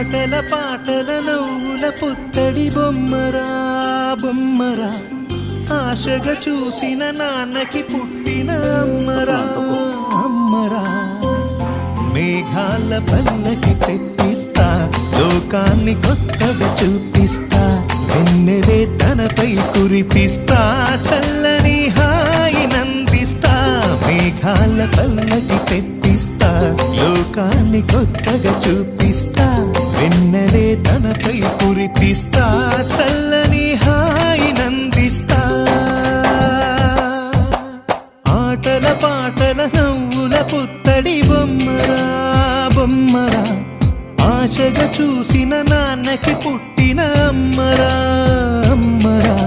ఆటల పాటల నవ్వుల పుత్తడి బొమ్మరా బొమ్మరా ఆశగా చూసిన నాన్నకి పుట్టిన అమ్మరా అమ్మరా మేఘాల పల్లకి తెప్పిస్తా లోకాన్ని కొత్తగా చూపిస్తా వెన్నెలే తనపై కురిపిస్తా చల్లని హాయి నందిస్తా మేఘాల పల్లకి తెప్పిస్తా లోకాన్ని కొత్తగా చూపిస్తా వెన్నెలే తనపై కురిపిస్తా చల్లని హాయి నందిస్తా ఆటల పాటల నవ్వుల పుత్తడి బొమ్మరా బొమ్మరా ఆశగా చూసిన నాన్నకి పుట్టిన అమ్మరా అమ్మరా